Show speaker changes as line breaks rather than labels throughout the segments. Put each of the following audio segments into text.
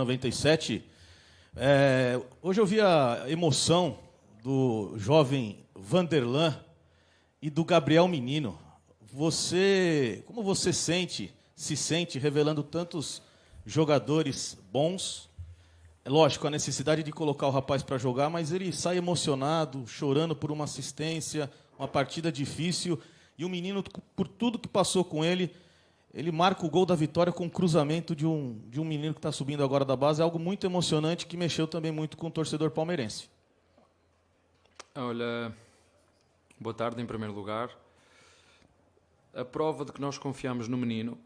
97. Hoje eu vi a emoção do jovem Vanderlan e do Gabriel Menino. Como você se sente revelando tantos jogadores bons? É lógico, a necessidade de colocar o rapaz para jogar, mas ele sai emocionado, chorando por uma assistência, uma partida difícil, e o menino, por tudo que passou com ele marca o gol da vitória com um cruzamento de um menino que está subindo agora da base. É algo muito emocionante que mexeu também muito com o torcedor palmeirense.
Olha, boa tarde em primeiro lugar. A prova de que nós confiamos no menino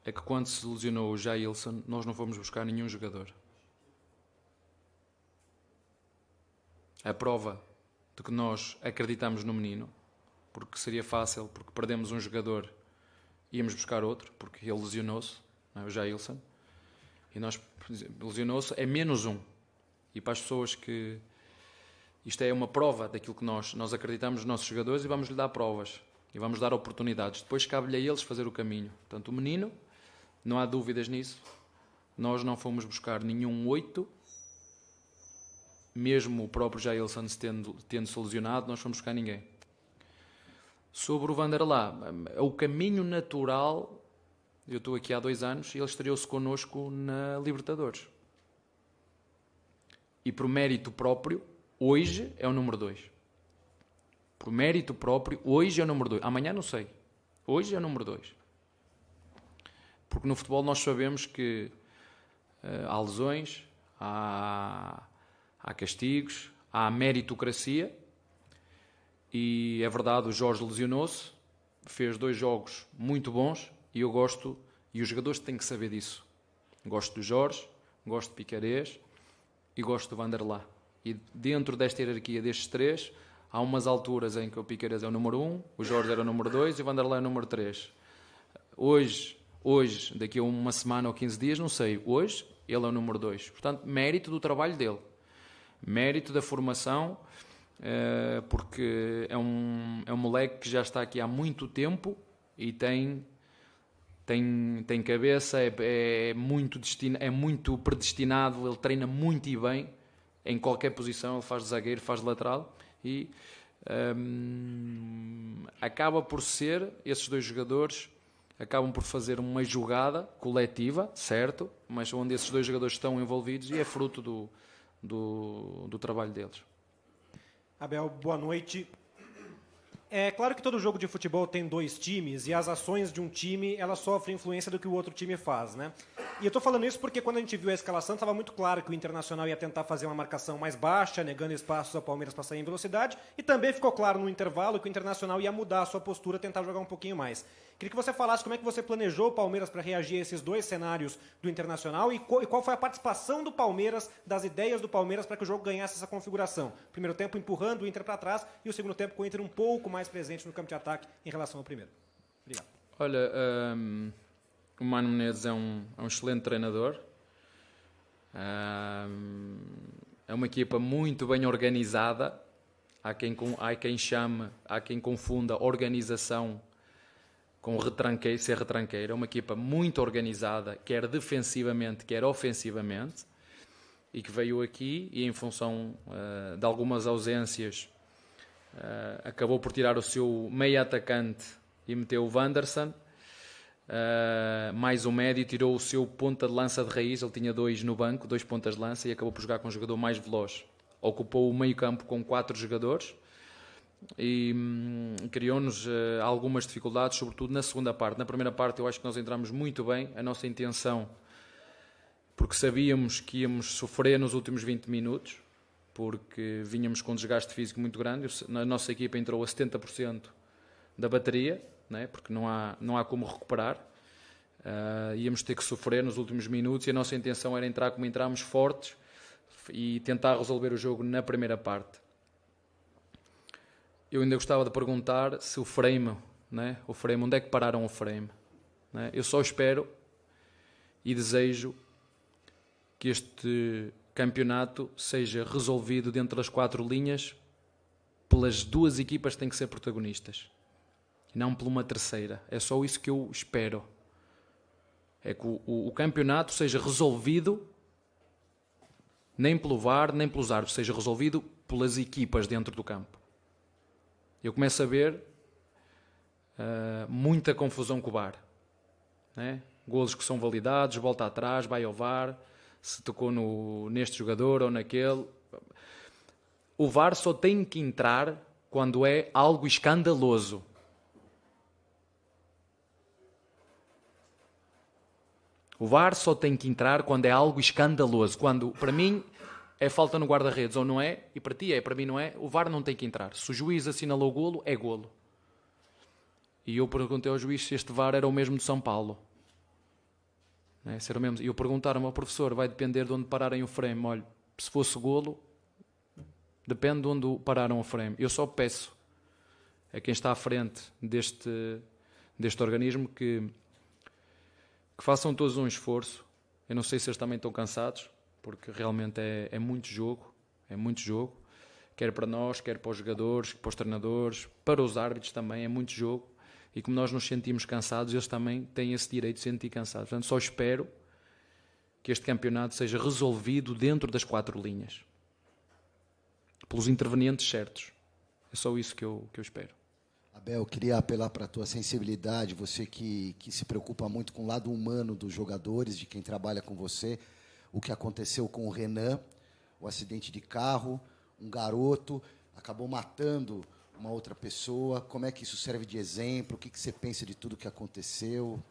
é que quando se lesionou o Jailson, nós não fomos buscar nenhum jogador. A prova de que nós acreditamos no menino, porque seria fácil, porque perdemos um jogador, íamos buscar outro, porque ele lesionou-se, não é? O Jailson, e nós lesionou-se, é menos um. E para as pessoas que isto é uma prova daquilo que nós acreditamos nos nossos jogadores, e vamos lhe dar provas e vamos dar oportunidades. Depois cabe-lhe a eles fazer o caminho. Portanto, o menino, não há dúvidas nisso, nós não fomos buscar nenhum 8, mesmo o próprio Jailson tendo-se lesionado, nós fomos buscar ninguém. Sobre o Vanderlan, é o caminho natural. Eu estou aqui há 2 anos e ele estreou-se connosco na Libertadores. E por mérito próprio, hoje é o número 2. Por mérito próprio, hoje é o número 2. Amanhã não sei. Hoje é o número 2. Porque no futebol nós sabemos que há lesões, há castigos, há meritocracia. E é verdade, o Jorge lesionou-se, fez 2 jogos muito bons e eu gosto, e os jogadores têm que saber disso. Gosto do Jorge, gosto de Piquerez e gosto do Vanderlan. E dentro desta hierarquia destes 3, há umas alturas em que o Piquerez é o número 1, o Jorge era o número 2 e o Vanderlan é o número 3. Hoje, daqui a uma semana ou 15 dias, não sei, hoje ele é o número 2. Portanto, mérito do trabalho dele, mérito da formação, porque é um moleque que já está aqui há muito tempo e tem cabeça, é muito predestinado, ele treina muito e bem em qualquer posição, ele faz de zagueiro, faz de lateral e acaba por ser, esses 2 jogadores acabam por fazer uma jogada coletiva, certo, mas onde esses 2 jogadores estão envolvidos e é fruto do trabalho deles.
Abel, boa noite. É claro que todo jogo de futebol tem 2 times e as ações de um time elas sofrem influência do que o outro time faz, né? E eu estou falando isso porque quando a gente viu a escalação estava muito claro que o Internacional ia tentar fazer uma marcação mais baixa, negando espaços ao Palmeiras para sair em velocidade, e também ficou claro no intervalo que o Internacional ia mudar a sua postura, tentar jogar um pouquinho mais. Queria que você falasse como é que você planejou o Palmeiras para reagir a esses 2 cenários do Internacional e qual foi a participação do Palmeiras, das ideias do Palmeiras para que o jogo ganhasse essa configuração. Primeiro tempo empurrando o Inter para trás e o segundo tempo com o Inter um pouco mais presente no campo de ataque em relação ao primeiro. Obrigado.
Olha, o Mano Menezes é um excelente treinador. É uma equipa muito bem organizada. Há quem confunda organização com ser retranqueiro. É uma equipa muito organizada, quer defensivamente, quer ofensivamente, e que veio aqui e em função de algumas ausências acabou por tirar o seu meio atacante e meteu o Wanderson, mais um médio, tirou o seu ponta de lança de raiz. Ele tinha 2 no banco, 2 pontas de lança, e acabou por jogar com um jogador mais veloz. Ocupou o meio campo com 4 jogadores e criou-nos algumas dificuldades, sobretudo na segunda parte. Na primeira parte eu acho que nós entramos muito bem. A nossa intenção, porque sabíamos que íamos sofrer nos últimos 20 minutos, porque vínhamos com um desgaste físico muito grande. A nossa equipa entrou a 70% da bateria, né? Porque não há como recuperar. Íamos ter que sofrer nos últimos minutos e a nossa intenção era entrar como entramos, fortes, e tentar resolver o jogo na primeira parte. Eu ainda gostava de perguntar se o frame, né? Onde é que pararam o frame? Né? Eu só espero e desejo que este campeonato seja resolvido dentro das 4 linhas pelas 2 equipas que têm que ser protagonistas e não por uma terceira. É só isso que eu espero. É que o campeonato seja resolvido nem pelo VAR, nem pelos árbitros, seja resolvido pelas equipas dentro do campo. Eu começo a ver muita confusão com o VAR, né? Golos que são validados, volta atrás, vai ao VAR, se tocou neste jogador ou naquele. O VAR só tem que entrar quando é algo escandaloso. O VAR só tem que entrar quando é algo escandaloso. Quando, para mim, é falta no guarda-redes ou não é, e para ti é, para mim não é, o VAR não tem que entrar. Se o juiz assinalou o golo, é golo. E eu perguntei ao juiz se este VAR era o mesmo de São Paulo. Se era o mesmo. E eu perguntaram ao professor, vai depender de onde pararem o frame. Olha, se fosse golo, depende de onde pararam o frame. Eu só peço a quem está à frente deste organismo que façam todos um esforço. Eu não sei se eles também estão cansados, porque realmente é muito jogo, quer para nós, quer para os jogadores, para os treinadores, para os árbitros também, é muito jogo, e como nós nos sentimos cansados, eles também têm esse direito de se sentir cansados. Portanto, só espero que este campeonato seja resolvido dentro das 4 linhas, pelos intervenientes certos. É só isso que eu espero.
Abel, eu queria apelar para a tua sensibilidade, você que se preocupa muito com o lado humano dos jogadores, de quem trabalha com você, o que aconteceu com o Renan, o acidente de carro, um garoto acabou matando uma outra pessoa. Como é que isso serve de exemplo? O que você pensa de tudo que aconteceu?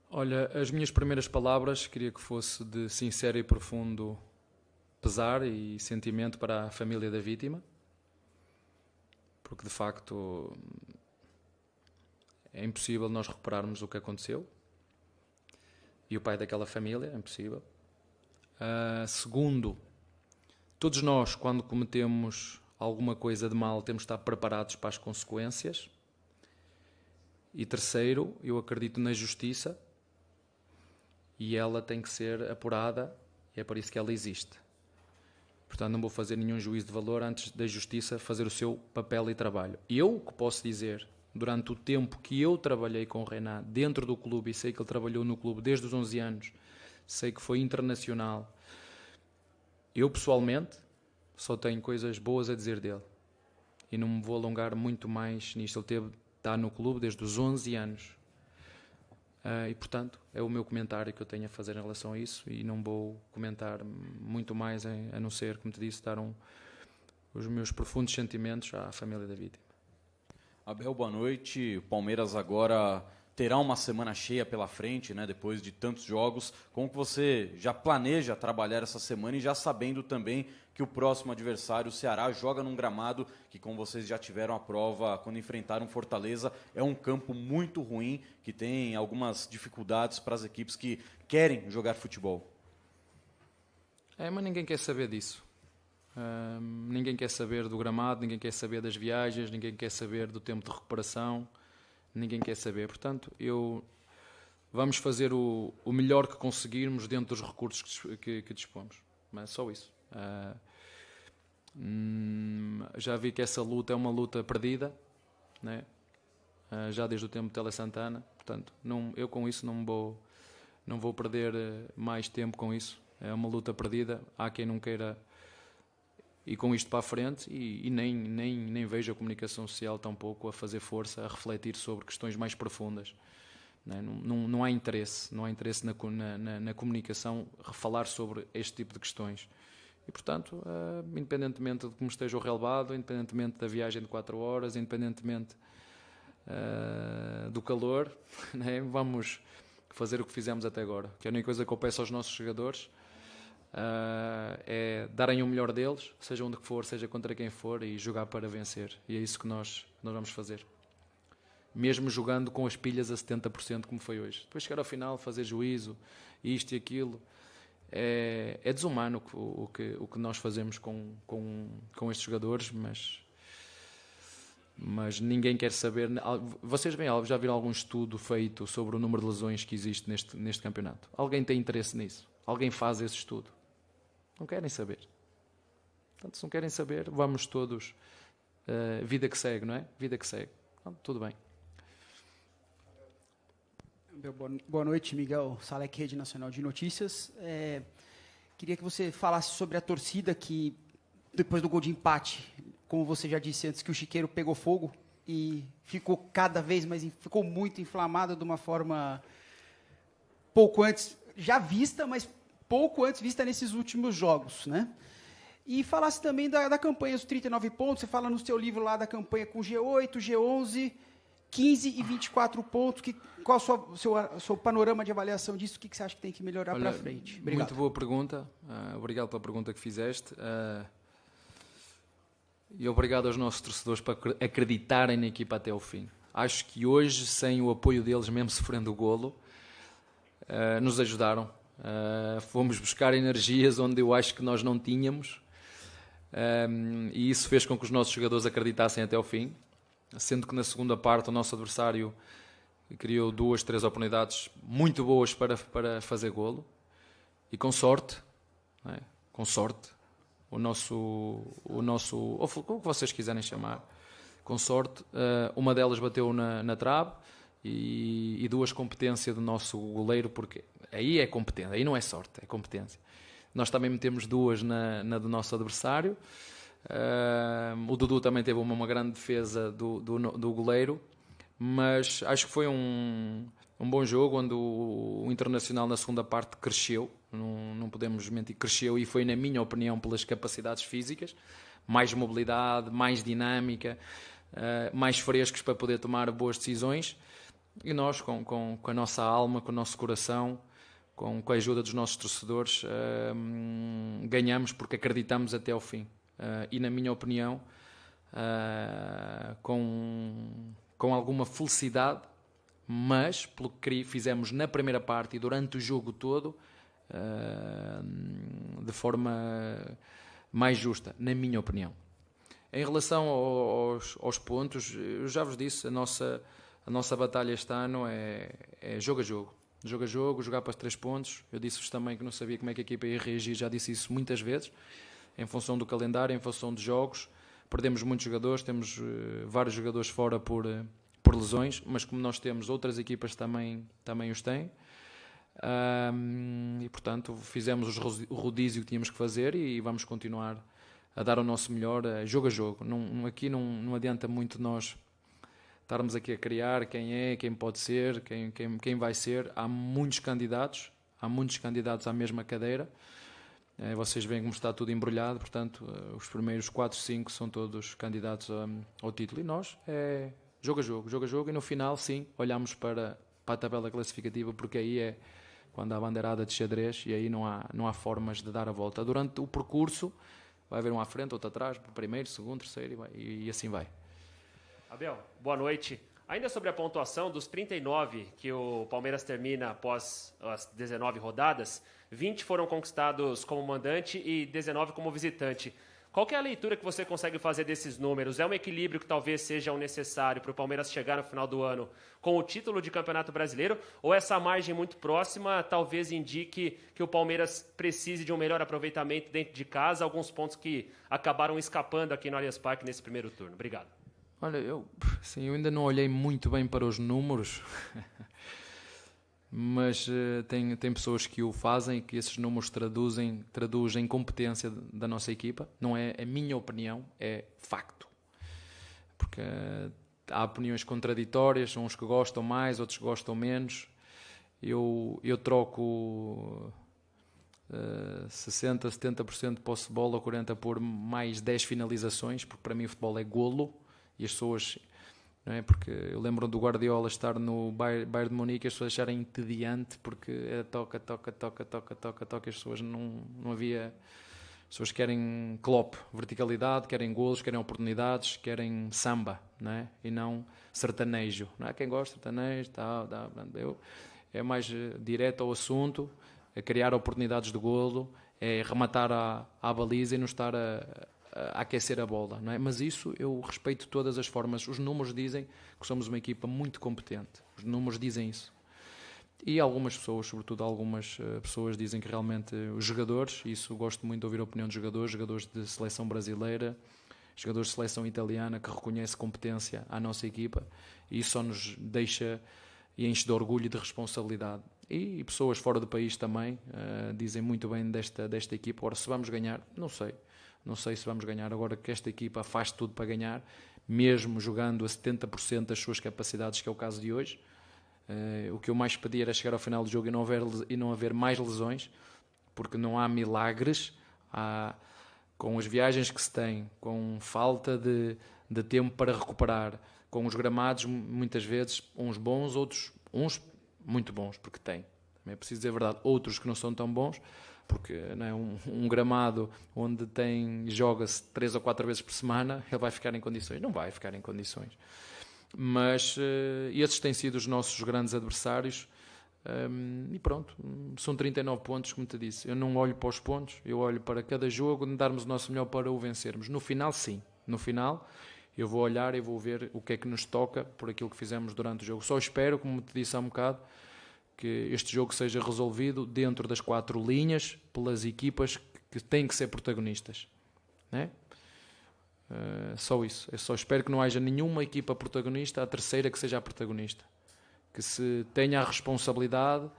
Olha, as minhas primeiras palavras queria que fosse de sincero e profundo pesar e sentimento para a família da vítima, porque de facto é impossível nós recuperarmos o que aconteceu, e o pai daquela família, é impossível. Segundo, todos nós, quando cometemos alguma coisa de mal, temos de estar preparados para as consequências. E terceiro, eu acredito na justiça, e ela tem que ser apurada, e é por isso que ela existe. Portanto, não vou fazer nenhum juízo de valor antes da justiça fazer o seu papel e trabalho. E eu que posso dizer, durante o tempo que eu trabalhei com o Renan dentro do clube, e sei que ele trabalhou no clube desde os 11 anos, sei que foi internacional, eu pessoalmente só tenho coisas boas a dizer dele. E não me vou alongar muito mais nisto. Ele está no clube desde os 11 anos. E, portanto, é o meu comentário que eu tenho a fazer em relação a isso, e não vou comentar muito mais, a não ser, como te disse, dar os meus profundos sentimentos à família da vítima.
Abel, boa noite. O Palmeiras agora terá uma semana cheia pela frente, né, depois de tantos jogos. Como que você já planeja trabalhar essa semana, e já sabendo também que o próximo adversário, o Ceará, joga num gramado que, como vocês já tiveram a prova quando enfrentaram Fortaleza, é um campo muito ruim, que tem algumas dificuldades para as equipes que querem jogar futebol?
Mas ninguém quer saber disso. Ninguém quer saber do gramado, ninguém quer saber das viagens, ninguém quer saber do tempo de recuperação, ninguém quer saber. Portanto, vamos fazer o melhor que conseguirmos dentro dos recursos que dispomos. Mas só isso. Já vi que essa luta é uma luta perdida, né? Já desde o tempo de Tele Santana. Portanto, eu com isso não vou perder mais tempo com isso. É uma luta perdida. Há quem não queira ir com isto para a frente, e nem vejo a comunicação social tampouco a fazer força, a refletir sobre questões mais profundas. Não há interesse na comunicação falar sobre este tipo de questões. E, portanto, independentemente de como esteja o relevado, independentemente da viagem de 4 horas, independentemente do calor, né, vamos fazer o que fizemos até agora. Que a única coisa que eu peço aos nossos jogadores é darem o melhor deles, seja onde for, seja contra quem for, e jogar para vencer. E é isso que nós vamos fazer. Mesmo jogando com as pilhas a 70%, como foi hoje. Depois chegar ao final, fazer juízo, isto e aquilo, é desumano o que nós fazemos com estes jogadores, mas ninguém quer saber. Vocês já viram algum estudo feito sobre o número de lesões que existe neste campeonato? Alguém tem interesse nisso? Alguém faz esse estudo? Não querem saber. Portanto, se não querem saber, vamos todos. Vida que segue, não é? Vida que segue. Então, tudo bem.
Boa noite, Miguel Salek, Rede Nacional de Notícias. Queria que você falasse sobre a torcida que, depois do gol de empate, como você já disse antes, que o Chiqueiro pegou fogo e ficou cada vez mais, ficou muito inflamado de uma forma pouco antes, já vista, mas pouco antes vista nesses últimos jogos, né? E falasse também da campanha dos 39 pontos, você fala no seu livro lá da campanha com G8, G11, 15 e 24 pontos. Qual o seu panorama de avaliação disso? O que você acha que tem que melhorar para frente? Obrigado.
Muito boa pergunta. Obrigado pela pergunta que fizeste. E obrigado aos nossos torcedores por acreditarem na equipa até ao fim. Acho que hoje, sem o apoio deles, mesmo sofrendo o golo, nos ajudaram. Fomos buscar energias onde eu acho que nós não tínhamos. E isso fez com que os nossos jogadores acreditassem até ao fim. Sendo que na segunda parte o nosso adversário criou 2, 3 oportunidades muito boas para fazer golo, e com sorte, não é? Com sorte, o nosso, ou como que vocês quiserem chamar, com sorte, uma delas bateu na trave, e 2 competência do nosso goleiro, porque aí é competência, aí não é sorte, é competência. Nós também metemos 2 na do nosso adversário. O Dudu também teve uma grande defesa do goleiro, mas acho que foi um bom jogo, onde o Internacional na segunda parte cresceu, não podemos mentir, cresceu, e foi, na minha opinião, pelas capacidades físicas, mais mobilidade, mais dinâmica, mais frescos para poder tomar boas decisões, e nós com a nossa alma, com o nosso coração, com a ajuda dos nossos torcedores, ganhamos porque acreditamos até ao fim. E, na minha opinião, com alguma felicidade, mas pelo que fizemos na primeira parte e durante o jogo todo, de forma mais justa, na minha opinião. Em relação aos pontos, eu já vos disse, a nossa batalha este ano é jogo a jogo. Jogo a jogo, jogar para os 3 pontos. Eu disse-vos também que não sabia como é que a equipa ia reagir, já disse isso muitas vezes, em função do calendário, em função de jogos. Perdemos muitos jogadores, temos vários jogadores fora por lesões, mas como nós temos, outras equipas também os têm. E, portanto, fizemos o rodízio que tínhamos que fazer, e vamos continuar a dar o nosso melhor, jogo a jogo. Aqui não adianta muito nós estarmos aqui a criar quem é, quem pode ser, quem vai ser. Há muitos candidatos à mesma cadeira. Vocês veem como está tudo embrulhado, portanto, os primeiros 4, 5 são todos candidatos ao título. E nós, jogo a jogo, e no final, sim, olhamos para a tabela classificativa, porque aí é quando há a bandeirada de xadrez, e aí não há formas de dar a volta. Durante o percurso, vai haver um à frente, outro atrás, primeiro, segundo, terceiro, e assim vai.
Abel, boa noite. Ainda sobre a pontuação dos 39 que o Palmeiras termina após as 19 rodadas, 20 foram conquistados como mandante e 19 como visitante. Qual que é a leitura que você consegue fazer desses números? É um equilíbrio que talvez seja o necessário para o Palmeiras chegar no final do ano com o título de Campeonato Brasileiro? Ou essa margem muito próxima talvez indique que o Palmeiras precise de um melhor aproveitamento dentro de casa, alguns pontos que acabaram escapando aqui no Allianz Parque nesse primeiro turno? Obrigado.
Olha, eu ainda não olhei muito bem para os números, mas tem pessoas que o fazem e que esses números traduzem competência da nossa equipa. Não é a minha opinião, é facto. Porque há opiniões contraditórias, uns que gostam mais, outros que gostam menos. Eu troco 60%, 70% de posse de bola, ou 40% por mais 10 finalizações, porque para mim o futebol é golo. E as pessoas, não é? Porque eu lembro do Guardiola estar no Bayern de Munique e as pessoas acharem entediante, porque é toca, as pessoas não havia. As pessoas querem Klopp, verticalidade, querem golos, querem oportunidades, querem samba, não é? E não sertanejo. Não é? Quem gosta de sertanejo, é mais direto ao assunto, é criar oportunidades de golo, é rematar à baliza e não estar a aquecer a bola, não é? Mas isso eu respeito de todas as formas. Os números dizem que somos uma equipa muito competente. Os números dizem isso. E algumas pessoas, sobretudo algumas pessoas, dizem que realmente os jogadores, isso gosto muito de ouvir a opinião de jogadores de seleção brasileira, jogadores de seleção italiana, que reconhecem competência à nossa equipa, e isso só nos deixa e enche de orgulho e de responsabilidade. E pessoas fora do país também dizem muito bem desta equipa. Ora, se vamos ganhar, não sei se vamos ganhar, agora que esta equipa faz tudo para ganhar, mesmo jogando a 70% das suas capacidades, que é o caso de hoje. O que eu mais pedi era chegar ao final do jogo e não haver mais lesões, porque não há milagres. Com as viagens que se tem, com falta de tempo para recuperar, com os gramados muitas vezes, uns bons, outros uns muito bons, porque tem. Também é preciso dizer a verdade, outros que não são tão bons, porque não é um gramado onde joga-se 3 ou 4 vezes por semana, ele vai ficar em condições? Não vai ficar em condições. Mas esses têm sido os nossos grandes adversários. E pronto, são 39 pontos, como te disse. Eu não olho para os pontos, eu olho para cada jogo, darmos o nosso melhor para o vencermos. No final, sim. No final, eu vou olhar e vou ver o que é que nos toca por aquilo que fizemos durante o jogo. Só espero, como te disse há um bocado, que este jogo seja resolvido dentro das 4 linhas, pelas equipas que têm que ser protagonistas, né? Só isso. Eu só espero que não haja nenhuma equipa protagonista, a terceira que seja a protagonista. Que se tenha a responsabilidade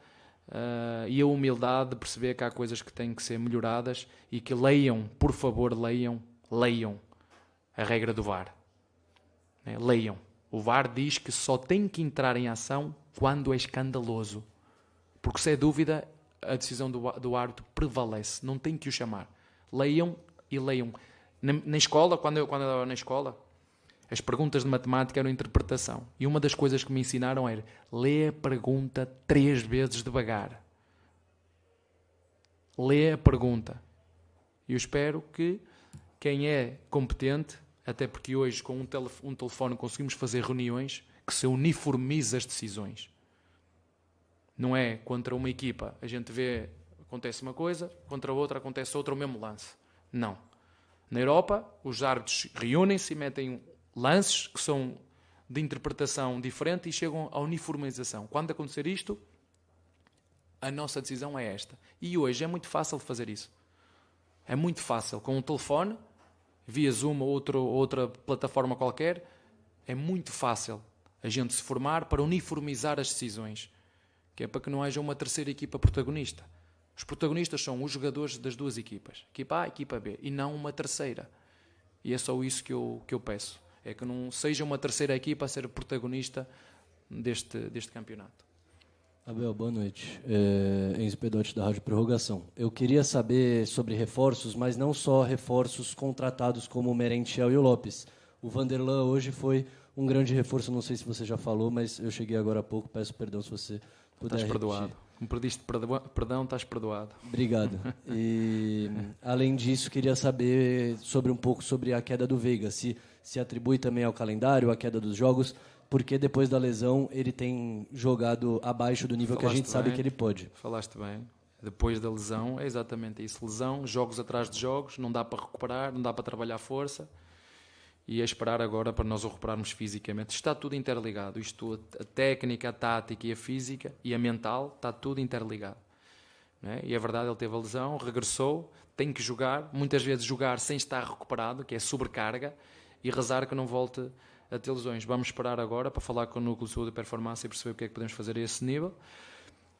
e a humildade de perceber que há coisas que têm que ser melhoradas e que leiam, por favor, leiam a regra do VAR. Leiam. O VAR diz que só tem que entrar em ação quando é escandaloso. Porque se é dúvida, a decisão do árbitro prevalece. Não tem que o chamar. Leiam e leiam. Na escola, quando eu estava na escola, as perguntas de matemática eram interpretação. E uma das coisas que me ensinaram era lê a pergunta 3 vezes devagar. Lê a pergunta. E eu espero que quem é competente, até porque hoje com um telefone conseguimos fazer reuniões, que se uniformize as decisões. Não é contra uma equipa, a gente vê, acontece uma coisa, contra outra acontece outra, o mesmo lance. Não. Na Europa, os árbitros reúnem-se e metem lances que são de interpretação diferente e chegam à uniformização. Quando acontecer isto, a nossa decisão é esta. E hoje é muito fácil fazer isso. É muito fácil. Com um telefone, via Zoom ou outra plataforma qualquer, é muito fácil a gente se formar para uniformizar as decisões. Que é para que não haja uma terceira equipa protagonista. Os protagonistas são os jogadores das 2 equipas. Equipa A e equipa B. E não uma terceira. E é só isso que eu peço. É que não seja uma terceira equipa a ser protagonista deste campeonato.
Abel, boa noite. Enzo Pedotti, da Rádio Prorrogação. Eu queria saber sobre reforços, mas não só reforços contratados como o Merentiel e o Lopes. O Vanderlan hoje foi um grande reforço, não sei se você já falou, mas eu cheguei agora há pouco, peço perdão se você puder
Estás
repetir.
perdoado. Como pediste perdão, estás perdoado.
Obrigado. E, além disso, queria saber um pouco sobre a queda do Veiga. Se atribui também ao calendário, a queda dos jogos, porque depois da lesão ele tem jogado abaixo do nível que a gente sabe que ele pode.
Falaste bem. Depois da lesão, é exatamente isso. Lesão, jogos atrás de jogos, não dá para recuperar, não dá para trabalhar força. E é esperar agora para nós o recuperarmos fisicamente. Está tudo interligado. A técnica, a tática e a física e a mental, está tudo interligado. Não é? E é verdade, ele teve a lesão, regressou, tem que jogar, muitas vezes jogar sem estar recuperado, que é sobrecarga, e rezar que não volte a ter lesões. Vamos esperar agora para falar com o Núcleo de Saúde e Performance e perceber o que é que podemos fazer a esse nível.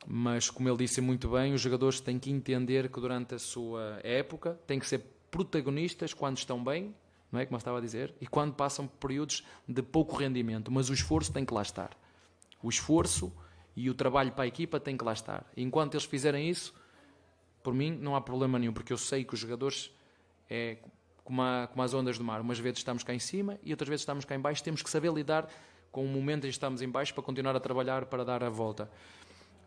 Mas, como ele disse muito bem, os jogadores têm que entender que durante a sua época têm que ser protagonistas quando estão bem, não é como eu estava a dizer, e quando passam por períodos de pouco rendimento, mas o esforço tem que lá estar. O esforço e o trabalho para a equipa tem que lá estar. E enquanto eles fizerem isso, por mim não há problema nenhum, porque eu sei que os jogadores é como as ondas do mar. Umas vezes estamos cá em cima e outras vezes estamos cá em baixo. Temos que saber lidar com o momento em que estamos em baixo para continuar a trabalhar para dar a volta.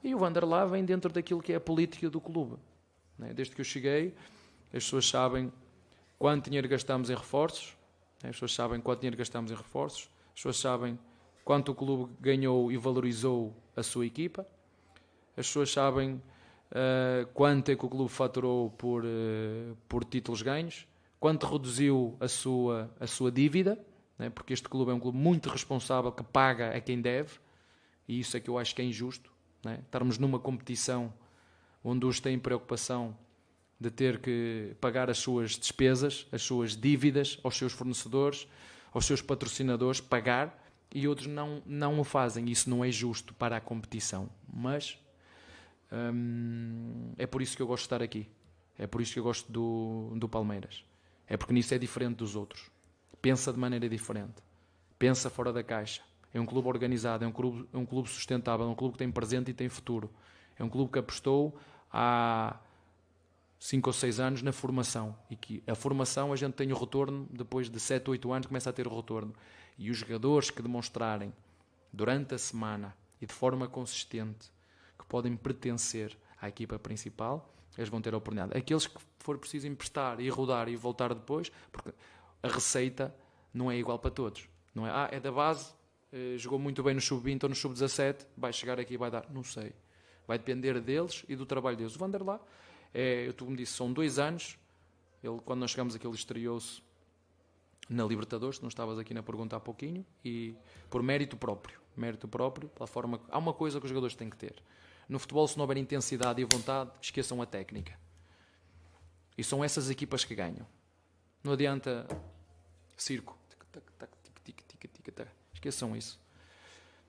E o Vanderlan vem dentro daquilo que é a política do clube. Desde que eu cheguei, as pessoas sabem quanto dinheiro gastamos em reforços, as pessoas sabem quanto dinheiro gastamos em reforços, as pessoas sabem quanto o clube ganhou e valorizou a sua equipa, as pessoas sabem quanto é que o clube faturou por títulos ganhos, quanto reduziu a sua dívida, porque este clube é um clube muito responsável que paga a quem deve, e isso é que eu acho que é injusto, estarmos numa competição onde uns têm preocupação de ter que pagar as suas despesas, as suas dívidas aos seus fornecedores, aos seus patrocinadores, pagar, e outros não o fazem. Isso não é justo para a competição, mas é por isso que eu gosto de estar aqui. É por isso que eu gosto do Palmeiras. É porque nisso é diferente dos outros. Pensa de maneira diferente. Pensa fora da caixa. É um clube organizado, é um clube sustentável, é um clube que tem presente e tem futuro. É um clube que apostou há 5 ou 6 anos na formação. E que a formação a gente tem o retorno, depois de 7 ou 8 anos começa a ter o retorno. E os jogadores que demonstrarem durante a semana e de forma consistente que podem pertencer à equipa principal, eles vão ter a oportunidade. Aqueles que for preciso emprestar e rodar e voltar depois, porque a receita não é igual para todos. Não é, é da base, jogou muito bem no sub-20 ou no sub-17, vai chegar aqui e vai dar. Não sei. Vai depender deles e do trabalho deles. O Vanderlá, tu me disse, são 2 anos. Ele, quando nós chegamos aqui, ele estreou-se na Libertadores, não estavas aqui na pergunta há pouquinho, e por mérito próprio, pela forma. Há uma coisa que os jogadores têm que ter. No futebol, se não houver intensidade e vontade, esqueçam a técnica. E são essas equipas que ganham. Não adianta circo. Esqueçam isso.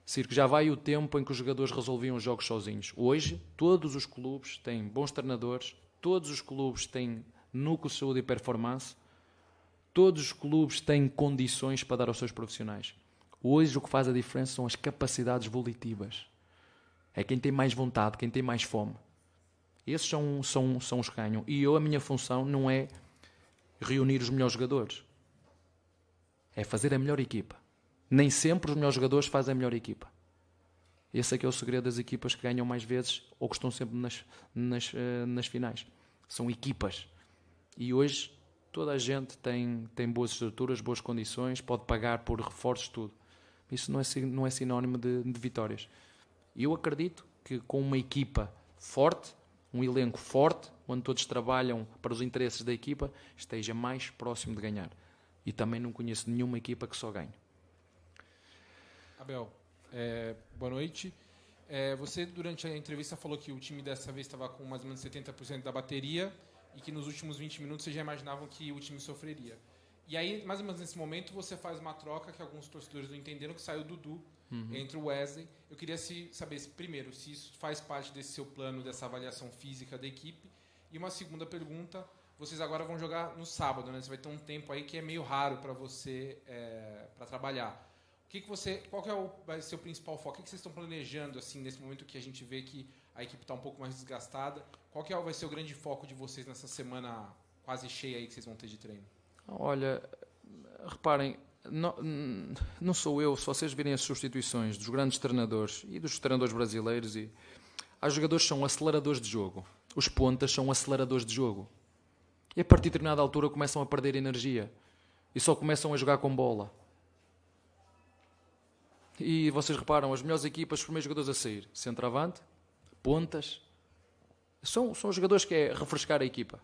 Circo, já vai o tempo em que os jogadores resolviam os jogos sozinhos. Hoje, todos os clubes têm bons treinadores, todos os clubes têm núcleo de saúde e performance, todos os clubes têm condições para dar aos seus profissionais. Hoje o que faz a diferença são as capacidades volitivas. É quem tem mais vontade, quem tem mais fome. Esses são os que ganham. E a minha função não é reunir os melhores jogadores. É fazer a melhor equipa. Nem sempre os melhores jogadores fazem a melhor equipa. Esse é que é o segredo das equipas que ganham mais vezes ou que estão sempre nas finais. São equipas. E hoje toda a gente tem boas estruturas, boas condições, pode pagar por reforços, tudo. Isso não é sinónimo de vitórias. E eu acredito que com uma equipa forte, um elenco forte, onde todos trabalham para os interesses da equipa, esteja mais próximo de ganhar. E também não conheço nenhuma equipa que só ganhe.
Abel, boa noite. Você, durante a entrevista, falou que o time dessa vez estava com mais ou menos 70% da bateria e que nos últimos 20 minutos vocês já imaginavam que o time sofreria. E aí, mais ou menos nesse momento, você faz uma troca que alguns torcedores não entenderam, que saiu o Dudu, entre o Wesley. Eu queria saber, primeiro, se isso faz parte desse seu plano, dessa avaliação física da equipe. E uma segunda pergunta, vocês agora vão jogar no sábado, né? Você vai ter um tempo aí que é meio raro para você para trabalhar. Qual que vai ser o principal foco? O que vocês estão planejando assim, nesse momento que a gente vê que a equipe está um pouco mais desgastada? Qual que vai ser o grande foco de vocês nessa semana quase cheia aí que vocês vão ter de treino?
Olha, reparem, não sou eu, se vocês virem as substituições dos grandes treinadores e dos treinadores brasileiros, os jogadores são aceleradores de jogo, os pontas são aceleradores de jogo, e a partir de determinada altura começam a perder energia e só começam a jogar com bola. E vocês reparam, as melhores equipas, os primeiros jogadores a sair, centroavante, pontas, são os jogadores que é refrescar a equipa,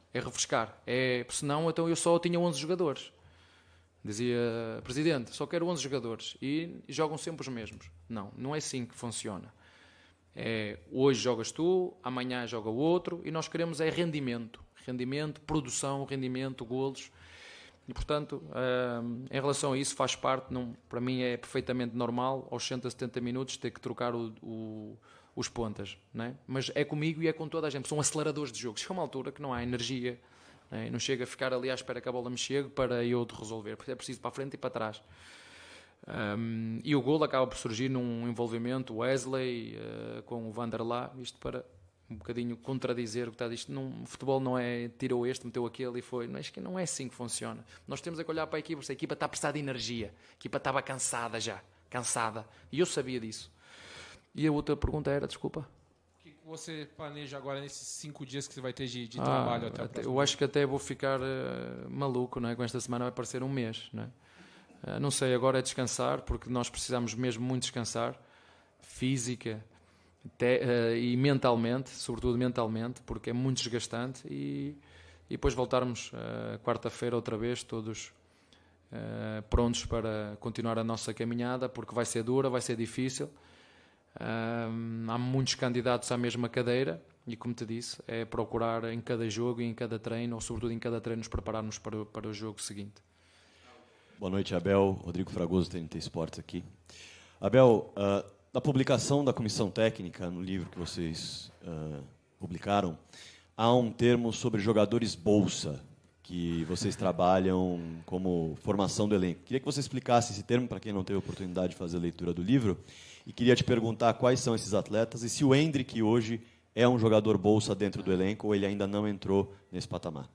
senão então eu só tinha 11 jogadores. Dizia, presidente, só quero 11 jogadores e jogam sempre os mesmos. Não é assim que funciona. Hoje jogas tu, amanhã joga o outro e nós queremos rendimento, produção, golos. E, portanto, em relação a isso, faz parte, para mim é perfeitamente normal, aos 60, 70 minutos, ter que trocar os pontas. Não é? Mas é comigo e é com toda a gente. São aceleradores de jogo. Chega uma altura que não há energia, não chega a ficar ali à espera que a bola me chegue para eu resolver. É preciso para a frente e para trás. E o golo acaba por surgir num envolvimento Wesley com o Vanderlá, isto para um bocadinho contradizer o que está a dizer. O futebol não é tirou este, meteu aquele e foi. Não é assim que funciona. Nós temos que olhar para a equipa, a equipa está a precisar de energia, a equipa estava cansada, e eu sabia disso. E a outra pergunta era, desculpa?
O que você planeja agora nesses 5 dias que você vai ter de trabalho até o próximo?
Eu acho que até vou ficar maluco, não é? Com esta semana vai parecer um mês, não é? Não sei, agora é descansar, porque nós precisamos mesmo muito descansar, física e mentalmente, sobretudo mentalmente, porque é muito desgastante, e depois voltarmos quarta-feira outra vez, todos prontos para continuar a nossa caminhada, porque vai ser dura, vai ser difícil. Há muitos candidatos à mesma cadeira e, como te disse, é procurar em cada jogo e em cada treino, ou sobretudo em cada treino, nos prepararmos para o jogo seguinte.
Boa noite, Abel. Rodrigo Fragoso, TNT Esportes aqui. Abel, na publicação da comissão técnica, no livro que vocês publicaram, há um termo sobre jogadores bolsa, que vocês trabalham como formação do elenco. Queria que você explicasse esse termo para quem não teve a oportunidade de fazer a leitura do livro. E queria te perguntar quais são esses atletas e se o Endrick hoje é um jogador bolsa dentro do elenco ou ele ainda não entrou nesse patamar.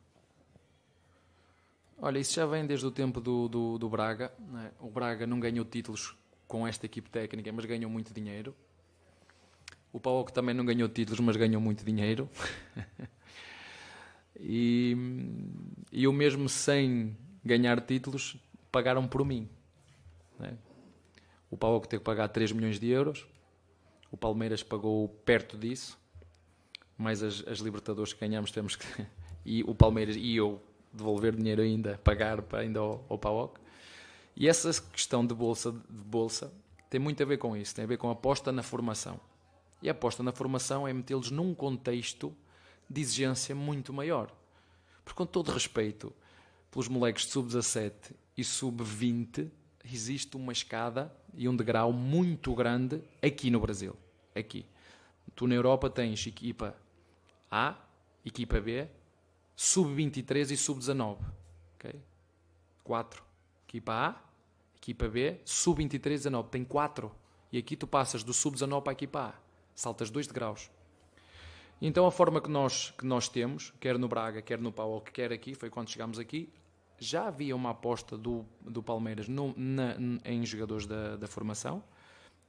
Olha, isso já vem desde o tempo do Braga. Né? O Braga não ganhou títulos com esta equipe técnica, mas ganhou muito dinheiro. O PAOK também não ganhou títulos, mas ganhou muito dinheiro. E eu mesmo sem ganhar títulos, pagaram por mim. Né? O PAOK teve que pagar 3 milhões de euros, o Palmeiras pagou perto disso, mais as Libertadores que ganhamos temos que... E o Palmeiras e eu devolver dinheiro ainda, pagar ainda ao PAOK. E essa questão de bolsa tem muito a ver com isso, tem a ver com a aposta na formação. E a aposta na formação é metê-los num contexto de exigência muito maior. Porque, com todo respeito pelos moleques de sub-17 e sub-20, existe uma escada e um degrau muito grande aqui no Brasil. Aqui. Tu na Europa tens equipa A, equipa B, sub-23 e sub-19. Okay? 4. Equipa A, equipa B, sub-23 e 19. Tem 4. E aqui tu passas do sub-19 para a equipa A. Saltas 2 degraus. Então a forma que nós temos, quer no Braga, quer no PAOK, quer aqui, foi quando chegámos aqui, já havia uma aposta do Palmeiras em jogadores da formação.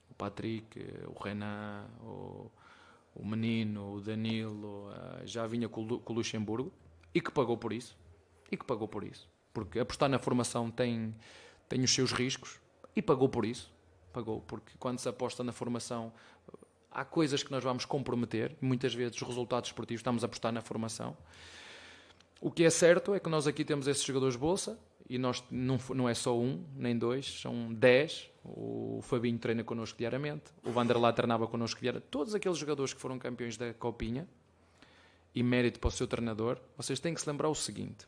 O Patrick, o Renan, o Menino, o Danilo, já vinha com o Luxemburgo e que pagou por isso. Porque apostar na formação tem os seus riscos e pagou por isso. Pagou, porque quando se aposta na formação... Há coisas que nós vamos comprometer, muitas vezes os resultados esportivos estamos a apostar na formação. O que é certo é que nós aqui temos esses jogadores bolsa, e nós não é só um, nem dois, são 10. O Fabinho treina connosco diariamente, o Vanderlá treinava connosco diariamente. Todos aqueles jogadores que foram campeões da Copinha, e mérito para o seu treinador, vocês têm que se lembrar o seguinte.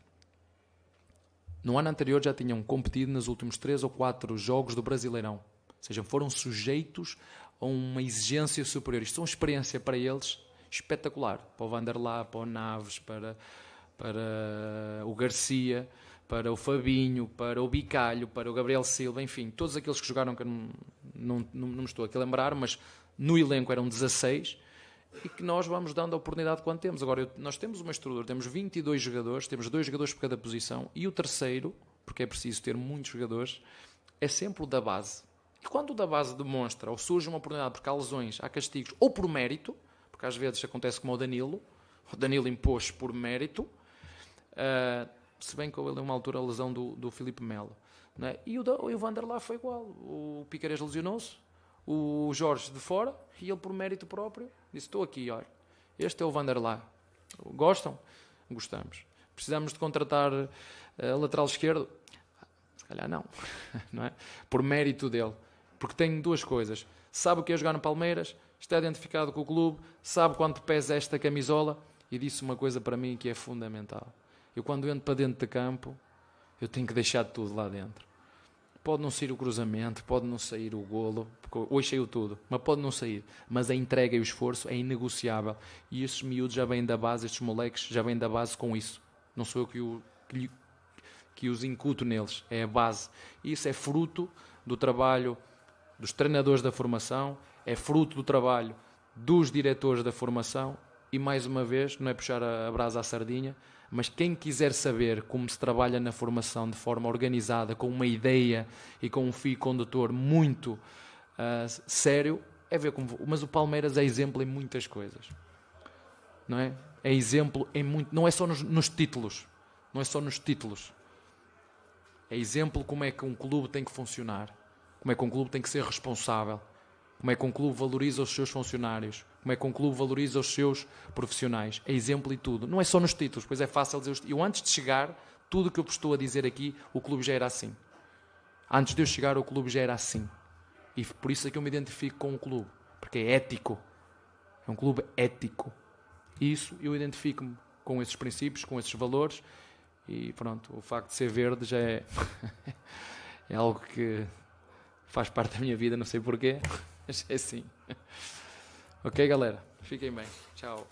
No ano anterior já tinham competido nos últimos 3 ou 4 jogos do Brasileirão. Ou seja, foram sujeitos a uma exigência superior. Isto é uma experiência para eles espetacular. Para o Vanderlá, para o Naves, para o Garcia, para o Fabinho, para o Bicalho, para o Gabriel Silva, enfim, todos aqueles que jogaram, que eu não me estou aqui a lembrar, mas no elenco eram 16 e que nós vamos dando a oportunidade quando temos. Agora, nós temos uma estrutura, temos 22 jogadores, temos 2 jogadores por cada posição e o terceiro, porque é preciso ter muitos jogadores, é sempre o da base. E quando o da base demonstra, ou surge uma oportunidade porque há lesões, há castigos, ou por mérito, porque às vezes acontece como o Danilo impôs por mérito, se bem que houve ali uma altura a lesão do Filipe Melo. Não é? E o Vanderlá foi igual. O Piquerez lesionou-se, o Jorge de fora, e ele por mérito próprio disse, estou aqui, olha, este é o Vanderlá. Gostam? Gostamos. Precisamos de contratar lateral esquerdo? Se calhar não. Não é? Por mérito dele. Porque tem 2 coisas. Sabe o que é jogar no Palmeiras, está identificado com o clube, sabe quanto pesa esta camisola, e disse uma coisa para mim que é fundamental. Eu quando entro para dentro de campo, eu tenho que deixar tudo lá dentro. Pode não sair o cruzamento, pode não sair o golo, porque hoje saiu tudo, mas pode não sair. Mas a entrega e o esforço é inegociável. E esses miúdos já vêm da base, estes moleques já vêm da base com isso. Não sou eu que os incuto neles, é a base. E isso é fruto do trabalho dos treinadores da formação, é fruto do trabalho dos diretores da formação e, mais uma vez, não é puxar a brasa à sardinha, mas quem quiser saber como se trabalha na formação de forma organizada, com uma ideia e com um fio condutor muito sério, é ver como... Mas o Palmeiras é exemplo em muitas coisas. Não é? É exemplo em muito... Não é só nos títulos. Não é só nos títulos. É exemplo como é que um clube tem que funcionar. Como é que um clube tem que ser responsável. Como é que um clube valoriza os seus funcionários. Como é que um clube valoriza os seus profissionais. É exemplo e tudo. Não é só nos títulos, pois é fácil dizer... Eu antes de chegar, tudo o que eu estou a dizer aqui, o clube já era assim. Antes de eu chegar, o clube já era assim. E por isso é que eu me identifico com o clube. Porque é ético. É um clube ético. E isso, eu identifico-me com esses princípios, com esses valores. E pronto, o facto de ser verde já é, é algo que faz parte da minha vida, não sei porquê, mas é assim. Ok, galera? Fiquem bem. Tchau.